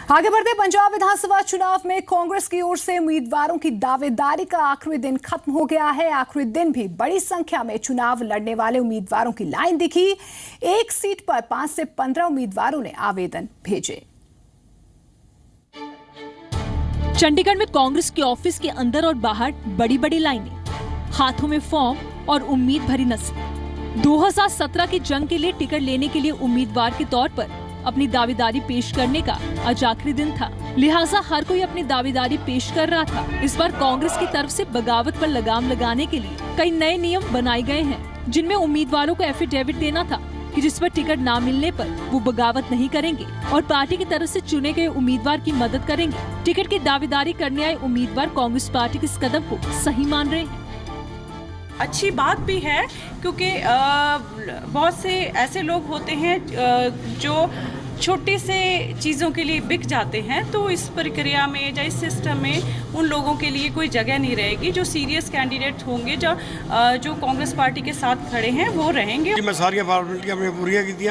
आगे बढ़ते पंजाब विधानसभा चुनाव में कांग्रेस की ओर से उम्मीदवारों की दावेदारी का आखिरी दिन खत्म हो गया है। आखिरी दिन भी बड़ी संख्या में चुनाव लड़ने वाले उम्मीदवारों की लाइन दिखी। एक सीट पर 5 से 15 उम्मीदवारों ने आवेदन भेजे। चंडीगढ़ में कांग्रेस के ऑफिस के अंदर और बाहर बड़ी बड़ी लाइनें, हाथों में फॉर्म और उम्मीद भरी नस्ल। 2017 की जंग के लिए टिकट लेने के लिए उम्मीदवार के तौर पर अपनी दावेदारी पेश करने का आज आखिरी दिन था, लिहाजा हर कोई अपनी दावेदारी पेश कर रहा था। इस बार कांग्रेस की तरफ से बगावत पर लगाम लगाने के लिए कई नए नियम बनाए गए हैं, जिनमें उम्मीदवारों को एफिडेविट देना था कि जिस पर टिकट ना मिलने पर वो बगावत नहीं करेंगे और पार्टी की तरफ से चुने गए उम्मीदवार की मदद करेंगे। टिकट की दावेदारी करने आए उम्मीदवार कांग्रेस पार्टी के इस कदम को सही मान रहे हैं। अच्छी बात भी है, क्योंकि बहुत से ऐसे लोग होते हैं जो छोटे से चीज़ों के लिए बिक जाते हैं, तो इस प्रक्रिया में या इस सिस्टम में उन लोगों के लिए कोई जगह नहीं रहेगी। जो सीरियस कैंडिडेट होंगे, जो कांग्रेस पार्टी के साथ खड़े हैं, वो रहेंगे। मैं सारी फॉर्मेलिटियां अपनी पूरी की।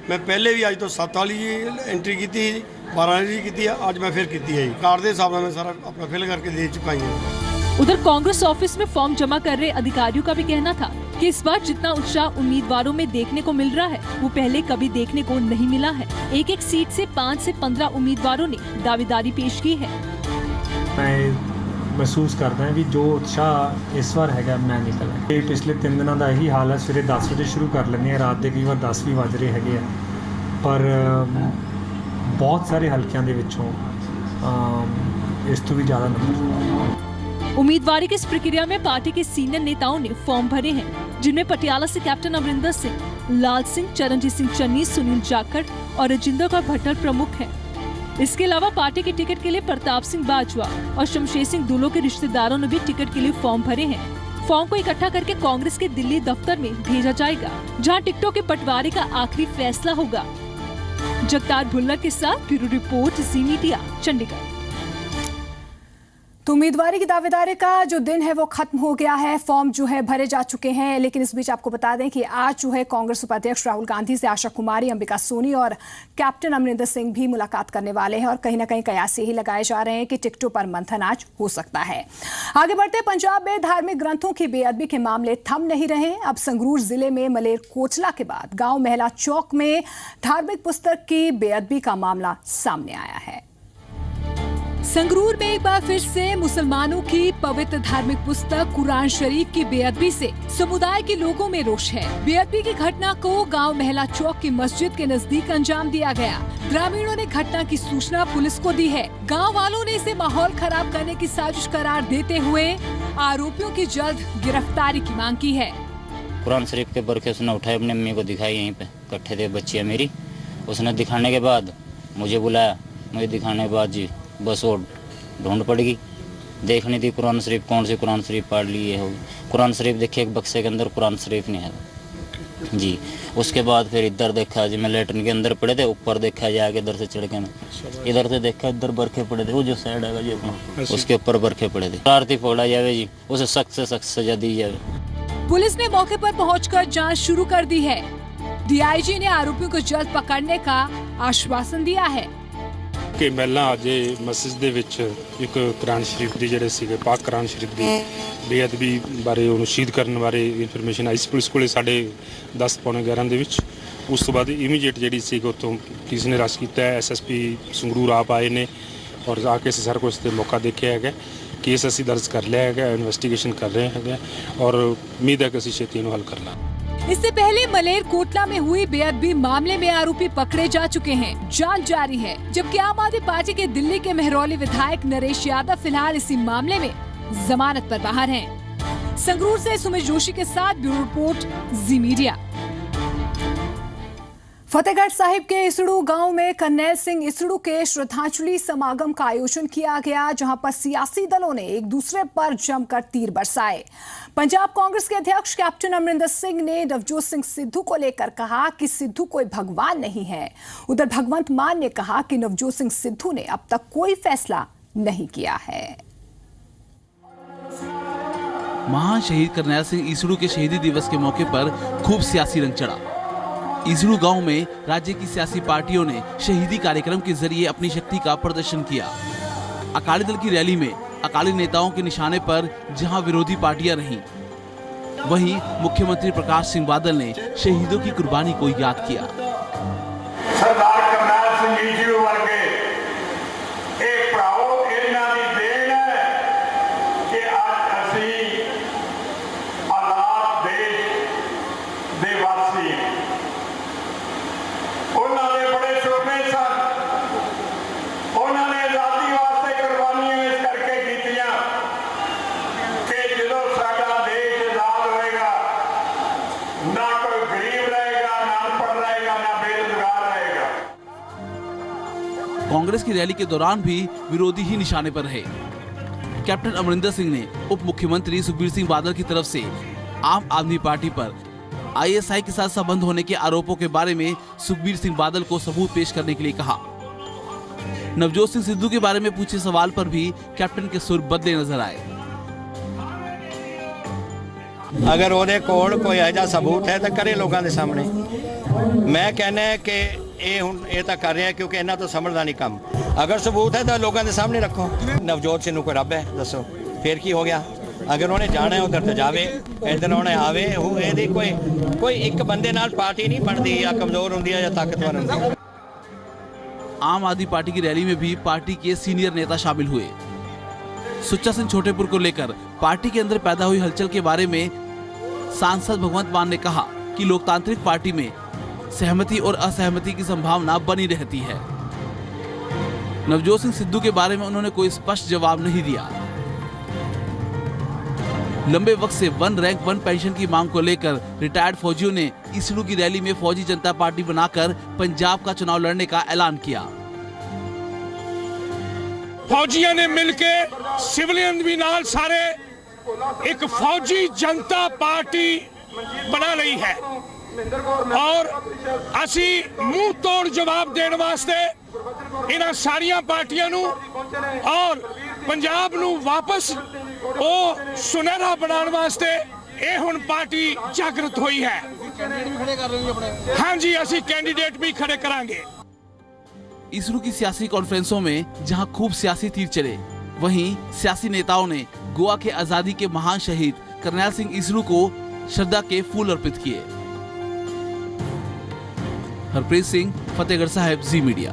मैं पहले भी आज तो 7 वाली एंट्री की थी, 12 वाली की थी, आज मैं फिर की है। कार्ड के हिसाब से मैं सारा अपना फिल करके दे चुका हूँ। उधर कांग्रेस ऑफिस में फॉर्म जमा कर रहे अधिकारियों का भी कहना था कि इस बार जितना उत्साह उम्मीदवारों में देखने को मिल रहा है, वो पहले कभी देखने को नहीं मिला है। एक एक सीट से 5 से 15 उम्मीदवारों ने दावेदारी पेश की है। मैं महसूस करता है कि जो उत्साह इस बार है मैं निकल है। पिछले 3 दिनों का यही हाल है। सवेरे 10 बजे शुरू कर लेंगे, रात के कई बार 10 भी बज रहे हैं, पर बहुत सारे हल्कियां दे विचों इस तो भी ज़्यादा नंबर। उम्मीदवारी की इस प्रक्रिया में पार्टी के सीनियर नेताओं ने फॉर्म भरे हैं, जिनमें पटियाला से कैप्टन अमरिंदर सिंह, लाल सिंह, चरणजीत सिंह चन्नी, सुनील जाखड़ और राजेंद्र कौर भट्टर प्रमुख हैं। इसके अलावा पार्टी के टिकट के लिए प्रताप सिंह बाजवा और शमशेर सिंह दूलो के रिश्तेदारों ने भी टिकट के लिए फॉर्म भरे हैं। फॉर्म को इकट्ठा करके कांग्रेस के दिल्ली दफ्तर में भेजा जाएगा, जहाँ टिकटों के बंटवारे का आखिरी फैसला होगा। जगतार भुल्लर के साथ ब्यूरो रिपोर्ट, जी मीडिया, चंडीगढ़। तो उम्मीदवारी की दावेदारी का जो दिन है वो खत्म हो गया है। फॉर्म जो है भरे जा चुके हैं, लेकिन इस बीच आपको बता दें कि आज जो है कांग्रेस उपाध्यक्ष राहुल गांधी से आशा कुमारी, अंबिका सोनी और कैप्टन अमरिंदर सिंह भी मुलाकात करने वाले हैं और कहीं ना कहीं कयास यही लगाए जा रहे हैं कि टिकटों पर मंथन आज हो सकता है। आगे बढ़ते पंजाब में धार्मिक ग्रंथों की बेअदबी के मामले थम नहीं रहे। अब संगरूर जिले में मलेरकोटला के बाद गांव महला चौक में धार्मिक पुस्तक की बेअदबी का मामला सामने आया है। संगरूर में एक बार फिर से मुसलमानों की पवित्र धार्मिक पुस्तक कुरान शरीफ की बेअदबी से समुदाय के लोगों में रोष है। बेअदबी की घटना को गांव महला चौक की मस्जिद के नजदीक अंजाम दिया गया। ग्रामीणों ने घटना की सूचना पुलिस को दी है। गांव वालों ने इसे माहौल खराब करने की साजिश करार देते हुए आरोपियों की जल्द गिरफ्तारी की मांग की है। कुरान शरीफ के बरखे उसने उठाए, अपनी अम्मी को दिखाई। यहीं पे इकट्ठे थे बच्चियाँ मेरी। उसने दिखाने के बाद मुझे बुलाया। मुझे दिखाने के बाद जी बस वो ढूंढ पड़ गई। देखनी थी कुरान शरीफ, कौन सी कुरान शरीफ पढ़ ली है। कुरान शरीफ देखिए, एक बक्से के अंदर कुरान शरीफ नहीं है जी। उसके बाद फिर इधर देखा जी, मैं लेटरिन के अंदर पड़े थे, ऊपर देखा जाके इधर से चढ़ के मैं इधर से देखा, इधर बरखे पड़े थे। वो जो साइड है जी अपना, उसके ऊपर बरखे पड़े थे। आरती पकड़ा जावे जी, उसे सख्त से सख्त सजा दी जावे। पुलिस ने मौके पर पहुंचकर जांच शुरू कर दी है। डीआईजी ने आरोपियों को जल्द पकड़ने का आश्वासन दिया है। कि महिला अज मस्जिद ਦੇ ਵਿੱਚ ਇੱਕ ਕੁਰਾਨ ਸ਼ਰੀਫ ਦੀ ਜਿਹੜੇ ਸੀਗੇ ਪਾਕ ਕੁਰਾਨ ਸ਼ਰੀਫ ਦੀ ਬੇਅਦਬੀ ਬਾਰੇ ਉਹਨੂੰ ਸ਼ਹੀਦ ਕਰਨ ਬਾਰੇ ਇਨਫੋਰਮੇਸ਼ਨ ਆਈ ਸੀ ਪੁਲਿਸ ਕੋਲੇ 10:45 ਦੇ ਵਿੱਚ। ਉਸ ਤੋਂ ਬਾਅਦ ਇਮੀਡੀਏਟ ਜਿਹੜੀ ਸੀਗਾ ਉੱਥੋਂ ਪੁਲਿਸ ਨੇ ਰਸ਼ ਕੀਤਾ। ਐਸਐਸਪੀ ਸੰਗਰੂਰ ਆਪ ਆਏ ਨੇ ਔਰ ਆ ਕੇ ਸਾਰਾ ਕੁਝ ਤੇ ਮੌਕਾ ਦੇਖਿਆ ਹੈਗਾ। ਕੇਸ ਅਸੀਂ ਦਰਜ ਕਰ ਲਿਆ ਹੈਗਾ, ਇਨਵੈਸਟੀਗੇਸ਼ਨ कर रहे हैं और उम्मीद है कि ਅਸੀਂ ਛੇਤੀ ਇਹਨੂੰ ਹੱਲ ਕਰ ਲਾਂਗੇ। इससे पहले मलेरकोटला में हुई बेअदबी मामले में आरोपी पकड़े जा चुके हैं। जांच जारी है, जबकि आम आदमी पार्टी के दिल्ली के मेहरौली विधायक नरेश यादव फिलहाल इसी मामले में जमानत पर बाहर हैं। संगरूर से सुमित जोशी के साथ ब्यूरो रिपोर्ट, जी मीडिया। फतेहगढ़ साहिब के इसड़ू गांव में करनैल सिंह इसड़ू के श्रद्धांजलि समागम का आयोजन किया गया, जहां पर सियासी दलों ने एक दूसरे पर जमकर तीर बरसाए। पंजाब कांग्रेस के अध्यक्ष कैप्टन अमरिंदर सिंह ने नवजोत सिंह सिद्धू को लेकर कहा कि सिद्धू कोई भगवान नहीं है। उधर भगवंत मान ने कहा कि नवजोत सिंह सिद्धू ने अब तक कोई फैसला नहीं किया है। महान शहीद करनैल सिंह इसड़ू के शहीदी दिवस के मौके पर खूब सियासी रंग चढ़ा। इसरू गांव में राज्य की सियासी पार्टियों ने शहीदी कार्यक्रम के जरिए अपनी शक्ति का प्रदर्शन किया। अकाली दल की रैली में अकाली नेताओं के निशाने पर जहां विरोधी पार्टियां रहीं, वहीं मुख्यमंत्री प्रकाश सिंह बादल ने शहीदों की कुर्बानी को याद किया। सरदार करनैल सिंह जी वर्गे एक भराओ इन्हां दी देन है कि अज असीं आजाद देश दे वासी उन्हां दे बड़े सुपने सन। उन्हां ने आजादी वास्ते कुर्बानियां इस करके कीतियां कि जदों साडा देश आजाद होएगा ना कोई गरीब रहेगा, ना अनपढ़ रहेगा, ना बेरोजगार रहेगा। कांग्रेस की रैली के दौरान भी विरोधी ही निशाने पर रहे। कैप्टन अमरिंदर सिंह ने उप मुख्यमंत्री सुखबीर सिंह बादल की तरफ से आम आदमी पार्टी पर आईएसआई के साथ संबंध होने के आरोपों के बारे में सुखबीर सिंह बादल को सबूत पेश करने के लिए कहा। नवजोत सिंह सिद्धू के बारे में पूछे सवाल पर भी कैप्टन के सुर बदले नजर आए। अगर ਉਹਦੇ ਕੋਲ ਕੋਈ ਐਜਾ ਸਬੂਤ ਹੈ ਤਾਂ ਕਰੇ ਲੋਕਾਂ ਦੇ ਸਾਹਮਣੇ। ਮੈਂ ਕਹਿੰਦਾ ਕਿ ਇਹ ਤਾਂ ਕਰ ਰਿਹਾ ਕਿਉਂਕਿ ਇਹਨਾਂ ਤੋਂ ਸਮਝਦਾ ਨਹੀਂ ਕੰਮ। ਅਗਰ ਸਬੂਤ ਹੈ ਤਾਂ ਲੋਕਾਂ ਦੇ ਸਾਹਮਣੇ ਰੱਖੋ। ਨਵਜੋਤ ਸਿੰਘ ਨੂੰ ਕੋਈ ਰੱਬ ਹੈ ਦੱਸੋ ਫਿਰ ਕੀ ਹੋ ਗਿਆ? ਅਗਰ ਉਹਨੇ ਜਾਣਾ ਹੈ ਉਧਰ ਤੇ ਜਾਵੇ, ਇੱਧਰ ਉਹਨੇ ਆਵੇ। ਇਹਦੀ ਕੋਈ ਇੱਕ ਬੰਦੇ ਨਾਲ ਪਾਰਟੀ ਨਹੀਂ ਬਣਦੀ, ਜਾਂ ਕਮਜ਼ੋਰ ਹੁੰਦੀ ਹੈ ਜਾਂ ਤਾਕਤवर ਹੁੰਦੀ है। आम आदमी पार्टी की रैली में भी पार्टी के सीनियर नेता शामिल हुए। सुच्चा सिंह छोटेपुर को लेकर पार्टी के अंदर पैदा हुई हलचल के बारे में सांसद भगवंत मान ने कहा कि लोकतांत्रिक पार्टी में सहमति और असहमति की संभावना बनी रहती है। नवजोत सिंह सिद्धू के बारे में उन्होंने कोई स्पष्ट जवाब नहीं दिया। लंबे वक्त से 1 रैंक 1 पेंशन की मांग को लेकर रिटायर्ड फौजियों ने इसरू की रैली में फौजी जनता पार्टी बनाकर पंजाब का चुनाव लड़ने का ऐलान किया। फौजियों ने मिलकर सिविलियन भी नाल सारे एक फौजी जनता पार्टी बना रही है और असी मुंह तोड़ जवाब देने वास्ते इन्हां सारिया पार्टियां नूं और पंजाब नूं वापस ओ सुनहरा बनाने वास्ते ये हुण पार्टी जागृत हुई है। हाँ जी, असी कैंडिडेट भी खड़े करांगे। इसरू की सियासी कॉन्फ्रेंसों में जहां खूब सियासी तीर चले, वहीं सियासी नेताओं ने गोवा के आजादी के महान शहीद करनैल सिंह इसरू को श्रद्धा के फूल अर्पित किए। हरप्रीत सिंह, फतेहगढ़ साहिब, जी मीडिया।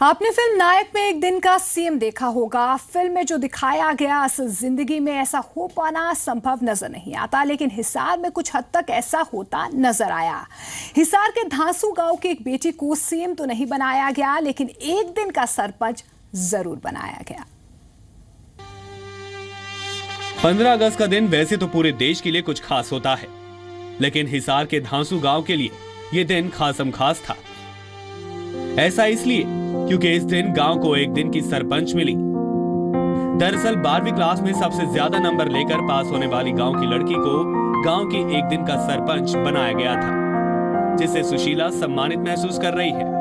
आपने फिल्म नायक में एक दिन का सीएम देखा होगा। फिल्म में जो दिखाया गया असल जिंदगी में ऐसा हो पाना संभव नजर नहीं आता, लेकिन हिसार में कुछ हद तक ऐसा होता नजर आया। हिसार के धांसू गांव की एक बेटी को सीएम तो नहीं बनाया गया, लेकिन एक दिन का सरपंच जरूर बनाया गया। 15 अगस्त का दिन वैसे तो पूरे देश के लिए कुछ खास होता है, लेकिन हिसार के धांसू गांव के लिए ये दिन खासम खास था। ऐसा इसलिए क्योंकि इस दिन गांव को एक दिन की सरपंच मिली। दरअसल 12वीं क्लास में सबसे ज्यादा नंबर लेकर पास होने वाली गांव की लड़की को गांव की एक दिन का सरपंच बनाया गया था, जिसे सुशीला सम्मानित महसूस कर रही है।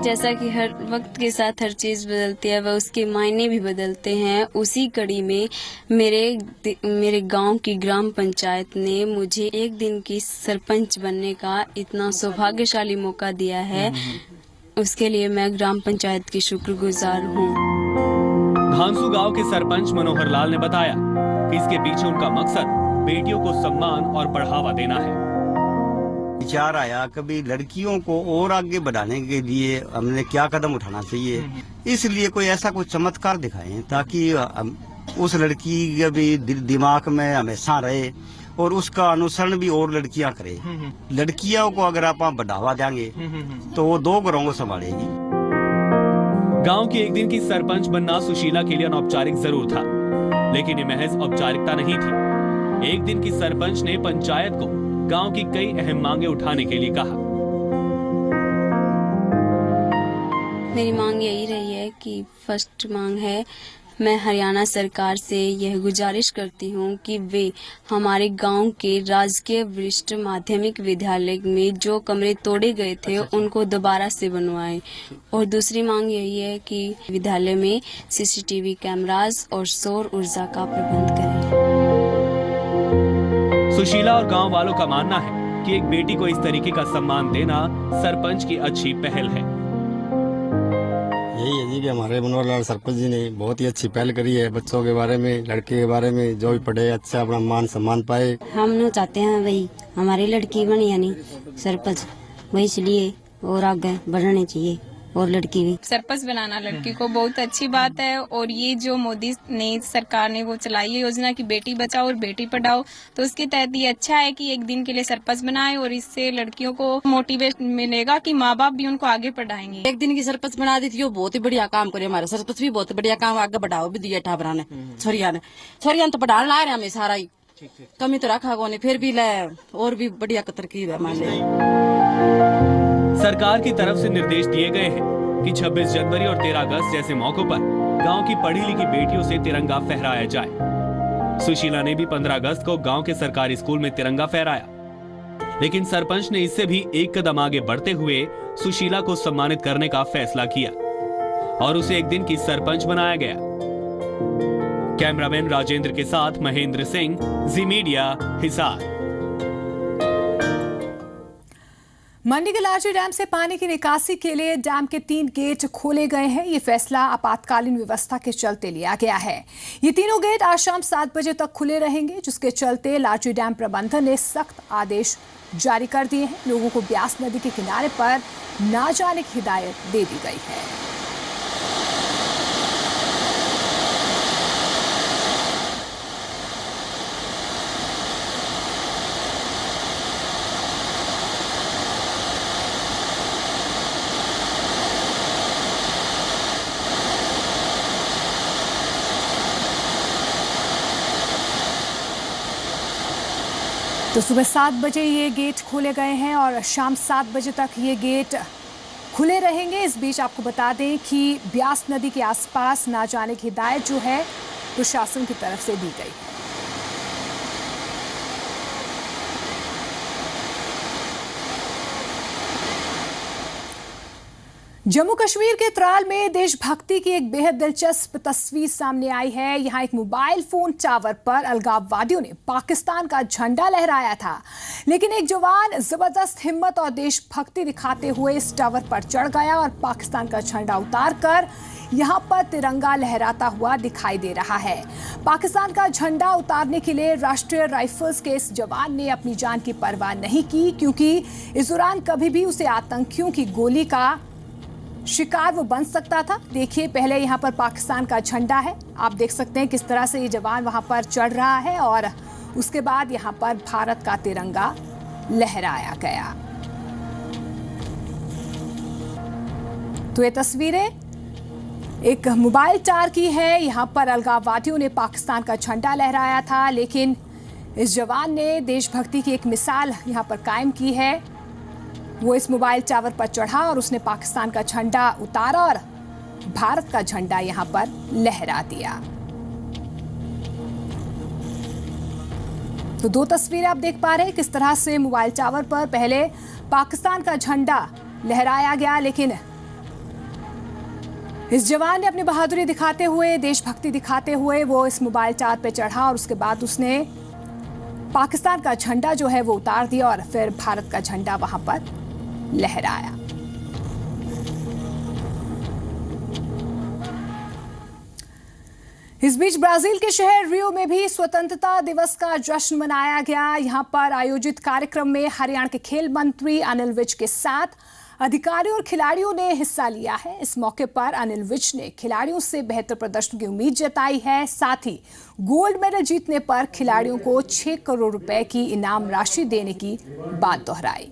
जैसा कि हर वक्त के साथ हर चीज बदलती है, वह उसके मायने भी बदलते हैं। उसी कड़ी में मेरे गांव की ग्राम पंचायत ने मुझे एक दिन की सरपंच बनने का इतना सौभाग्यशाली मौका दिया है, उसके लिए मैं ग्राम पंचायत की शुक्रगुजार हूँ। धांसू गांव के सरपंच मनोहर लाल ने बताया कि इसके पीछे उनका मकसद बेटियों को सम्मान और बढ़ावा देना है। विचार आया कभी लड़कियों को और आगे बढ़ाने के लिए हमने क्या कदम उठाना चाहिए, इसलिए कोई ऐसा कोई चमत्कार दिखाएं ताकि उस लड़की के भी दिमाग में हमेशा रहे और उसका अनुसरण भी और लड़कियां करें। लड़कियों को अगर आप बढ़ावा देंगे तो वो 2 घरों को संभालेगी। गांव की एक दिन की सरपंच बनना सुशीला के लिए अनौपचारिक जरूर था, लेकिन ये महज औपचारिकता नहीं थी। एक दिन की सरपंच ने पंचायत को गांव की कई अहम मांगे उठाने के लिए कहा। मेरी मांग यही रही है कि फर्स्ट मांग है, मैं हरियाणा सरकार से यह गुजारिश करती हूँ कि वे हमारे गांव के राजकीय वरिष्ठ माध्यमिक विद्यालय में जो कमरे तोड़े गए थे उनको दोबारा से बनवाएं। और दूसरी मांग यही है कि विद्यालय में सीसीटीवी कैमरास और सौर ऊर्जा का प्रबंध करें। सुशीला और गांव वालों का मानना है कि एक बेटी को इस तरीके का सम्मान देना सरपंच की अच्छी पहल है। यही है जी कि हमारे मनोहर लाल सरपंच जी ने बहुत ही अच्छी पहल करी है। बच्चों के बारे में, लड़के के बारे में, जो भी पढ़े अच्छा अपना मान सम्मान पाए। हम लोग चाहते हैं वही हमारी लड़की बनी यानी सरपंच, वही इसलिए और आगे बढ़ने चाहिए और लड़की भी सरपंच बनाना लड़की को बहुत अच्छी बात है। और ये जो मोदी ने सरकार ने वो चलाई है योजना की बेटी बचाओ और बेटी पढ़ाओ, तो उसके तहत ये अच्छा है कि एक दिन के लिए सरपंच बनाए और इससे लड़कियों को मोटिवेट मिलेगा कि माँ बाप भी उनको आगे पढ़ाएंगे। एक दिन की सरपंच बना दी थी, वो बहुत ही बढ़िया काम करे। हमारे सरपंच भी बहुत बढ़िया काम आगे बढ़ाओ भी दिया ठाबरा ने, छोरिया ने तो पढ़ाने ला रहे हमें सारा ही कमी तो रखा को फिर भी ले और भी बढ़िया तरकीब है हमारे। सरकार की तरफ से निर्देश दिए गए हैं कि 26 जनवरी और 13 अगस्त जैसे मौकों पर गांव की पढ़ी लिखी बेटियों से तिरंगा फहराया जाए। सुशीला ने भी 15 अगस्त को गांव के सरकारी स्कूल में तिरंगा फहराया, लेकिन सरपंच ने इससे भी एक कदम आगे बढ़ते हुए सुशीला को सम्मानित करने का फैसला किया और उसे एक दिन की सरपंच बनाया गया। कैमरामैन राजेंद्र के साथ महेंद्र सिंह, जी मीडिया, हिसार। मंडी के लालजी डैम से पानी की निकासी के लिए डैम के 3 गेट खोले गए हैं। ये फैसला आपातकालीन व्यवस्था के चलते लिया गया है। ये तीनों गेट आज शाम 7 बजे तक खुले रहेंगे, जिसके चलते लालजी डैम प्रबंधन ने सख्त आदेश जारी कर दिए हैं। लोगों को ब्यास नदी के किनारे पर न जाने की हिदायत दे दी गई है। तो सुबह 7 बजे ये गेट खोले गए हैं और शाम 7 बजे तक ये गेट खुले रहेंगे। इस बीच आपको बता दें कि ब्यास नदी के आसपास ना जाने की हिदायत जो है प्रशासन की तरफ से दी गई है। जम्मू कश्मीर के त्राल में देशभक्ति की एक बेहद दिलचस्प तस्वीर सामने आई है। यहाँ एक मोबाइल फोन टावर पर अलगाववादियों ने पाकिस्तान का झंडा लहराया था, लेकिन एक जवान जबरदस्त हिम्मत और देशभक्ति दिखाते हुए इस टावर पर चढ़ गया और पाकिस्तान का झंडा उतारकर यहाँ पर तिरंगा लहराता हुआ दिखाई दे रहा है। पाकिस्तान का झंडा उतारने के लिए राष्ट्रीय राइफल्स के इस जवान ने अपनी जान की परवाह नहीं की, क्योंकि इस दौरान कभी भी उसे आतंकियों की गोली का शिकार वो बन सकता था। देखिए, पहले यहाँ पर पाकिस्तान का झंडा है, आप देख सकते हैं किस तरह से ये जवान वहां पर चढ़ रहा है और उसके बाद यहाँ पर भारत का तिरंगा लहराया गया। तो ये तस्वीरें एक मोबाइल टावर की है। यहाँ पर अलगाववादियों ने पाकिस्तान का झंडा लहराया था, लेकिन इस जवान ने देशभक्ति की एक मिसाल यहाँ पर कायम की है। वो इस मोबाइल टावर पर चढ़ा और उसने पाकिस्तान का झंडा उतारा और भारत का झंडा यहां पर लहरा दिया। तो 2 तस्वीरें आप देख पा रहे हैं किस तरह से मोबाइल टावर पर पहले पाकिस्तान का झंडा लहराया गया, लेकिन इस जवान ने अपनी बहादुरी दिखाते हुए, देशभक्ति दिखाते हुए वो इस मोबाइल टावर पर चढ़ा और उसके बाद उसने पाकिस्तान का झंडा जो है वो उतार दिया और फिर भारत का झंडा वहां पर लहराया। इस बीच ब्राजील के शहर रियो में भी स्वतंत्रता दिवस का जश्न मनाया गया। यहां पर आयोजित कार्यक्रम में हरियाणा के खेल मंत्री अनिल विज के साथ अधिकारियों और खिलाड़ियों ने हिस्सा लिया है। इस मौके पर अनिल विज ने खिलाड़ियों से बेहतर प्रदर्शन की उम्मीद जताई है। साथ ही गोल्ड मेडल जीतने पर खिलाड़ियों को 6 करोड़ रुपए की इनाम राशि देने की बात दोहराई।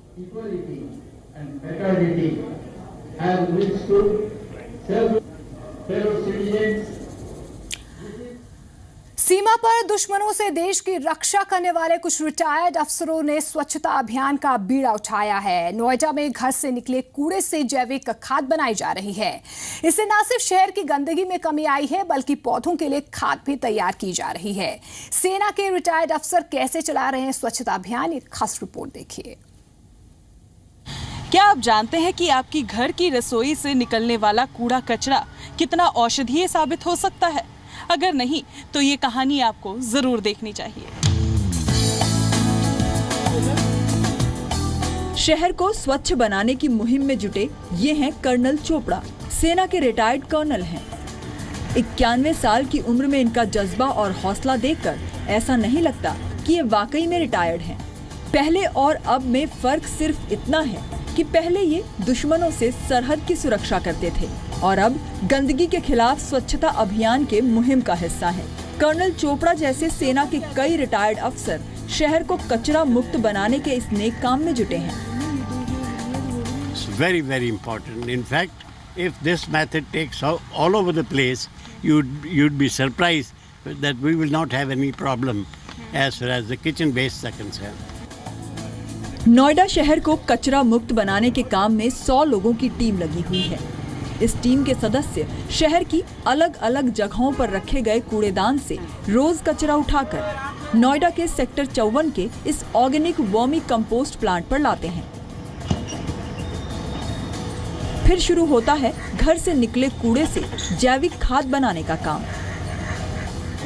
सीमा पर दुश्मनों से देश की रक्षा करने वाले कुछ रिटायर्ड अफसरों ने स्वच्छता अभियान का बीड़ा उठाया है। नोएडा में घर से निकले कूड़े से जैविक खाद बनाई जा रही है। इससे न सिर्फ शहर की गंदगी में कमी आई है, बल्कि पौधों के लिए खाद भी तैयार की जा रही है। सेना के रिटायर्ड अफसर कैसे चला रहे हैं स्वच्छता अभियान, एक खास रिपोर्ट देखिए। क्या आप जानते हैं कि आपकी घर की रसोई से निकलने वाला कूड़ा कचरा कितना औषधीय साबित हो सकता है? अगर नहीं तो ये कहानी आपको जरूर देखनी चाहिए। शहर को स्वच्छ बनाने की मुहिम में जुटे ये हैं कर्नल चोपड़ा। सेना के रिटायर्ड कर्नल हैं। 91 साल की उम्र में इनका जज्बा और हौसला देखकर ऐसा नहीं लगता कि ये वाकई में रिटायर्ड हैं। पहले और अब में फर्क सिर्फ इतना है कि पहले ये दुश्मनों से सरहद की सुरक्षा करते थे और अब गंदगी के खिलाफ स्वच्छता अभियान के मुहिम का हिस्सा हैं। कर्नल चोपड़ा जैसे सेना के कई रिटायर्ड अफसर शहर को कचरा मुक्त बनाने के इस नेक काम में जुटे हैं। Very, very important. In fact, if this method takes all over the place, you'd be surprised that we will not have any problem as far as the kitchen waste is concerned. Noida शहर को कचरा मुक्त बनाने के काम में 100 लोगों की टीम लगी हुई है। इस टीम के सदस्य शहर की अलग अलग जगहों पर रखे गए कूड़ेदान से रोज कचरा उठाकर नोएडा के सेक्टर 54 के इस ऑर्गेनिक वर्मी कंपोस्ट प्लांट पर लाते हैं। फिर शुरू होता है घर से निकले कूड़े से जैविक खाद बनाने का काम।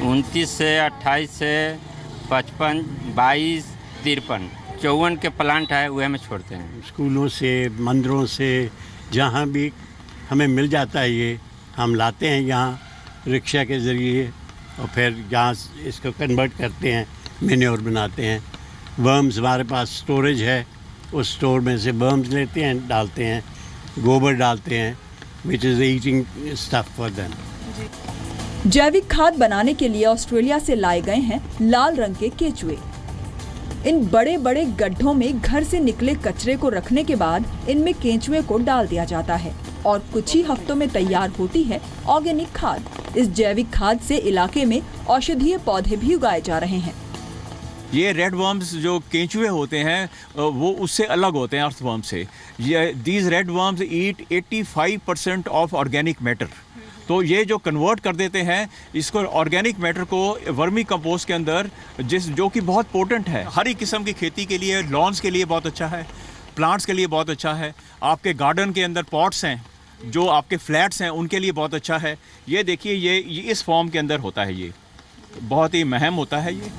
29 से 28 से 55, 22, 53 54 के प्लांट है वह में छोड़ते हैं। स्कूलों से, मंदिरों से, जहाँ भी हमें मिल जाता है ये हम लाते हैं यहाँ रिक्शा के ज़रिए और फिर यहाँ इसको कन्वर्ट करते हैं, मैन्योर बनाते हैं। वर्म्स हमारे पास स्टोरेज है, उस स्टोर में से वर्म्स लेते हैं, डालते हैं, गोबर डालते हैं, which is eating stuff for them. जैविक खाद बनाने के लिए ऑस्ट्रेलिया से लाए गए हैं लाल रंग के केचुए। इन बड़े बड़े गड्ढों में घर से निकले कचरे को रखने के बाद इनमें केंचुए को डाल दिया जाता है और कुछ ही हफ्तों में तैयार होती है ऑर्गेनिक खाद। इस जैविक खाद से इलाके में औषधीय पौधे भी उगाए जा रहे हैं। ये रेड वर्म्स जो केंचुए होते हैं वो उससे अलग होते हैं अर्थवर्म से। ये these red worms eat 85% of organic matter. तो ये जो कन्वर्ट कर देते हैं इसको ऑर्गेनिक मैटर को वर्मी कंपोस्ट के अंदर, जो कि बहुत पोटेंट है, हरी किस्म की खेती के लिए, लॉन्स के लिए बहुत अच्छा है, प्लांट्स के लिए बहुत अच्छा है, आपके गार्डन के अंदर पॉट्स हैं, जो आपके फ्लैट्स हैं उनके लिए बहुत अच्छा है। ये देखिए ये इस फॉर्म के अंदर होता है, ये बहुत ही महम होता है। ये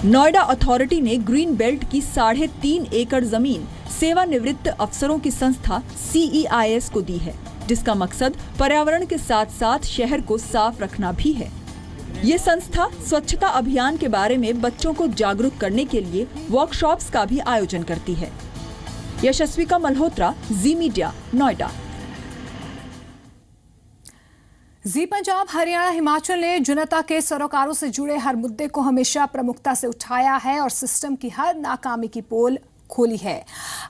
नोएडा अथॉरिटी ने ग्रीन बेल्ट की 3.5 एकड़ जमीन सेवानिवृत्त अफसरों की संस्था CEIS को दी है, जिसका मकसद पर्यावरण के साथ साथ शहर को साफ रखना भी है। ये संस्था स्वच्छता अभियान के बारे में बच्चों को जागरूक करने के लिए वर्कशॉप्स का भी आयोजन करती है। यशस्विका मल्होत्रा, जी मीडिया, नोएडा। जी पंजाब, हरियाणा, हिमाचल ने जनता के सरोकारों से जुड़े हर मुद्दे को हमेशा प्रमुखता से उठाया है और सिस्टम की हर नाकामी की पोल खोली है।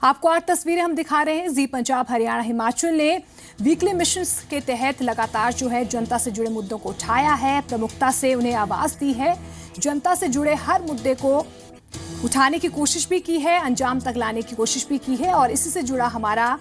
आपको 8 तस्वीरें हम दिखा रहे हैं। जी पंजाब, हरियाणा, हिमाचल ने वीकली मिशन के तहत लगातार जो है जनता से जुड़े मुद्दों को उठाया है, प्रमुखता से उन्हें आवाज दी है, जनता से जुड़े हर मुद्दे को उठाने की कोशिश भी की है, अंजाम तक लाने की कोशिश भी की है और इसी से जुड़ा हमारा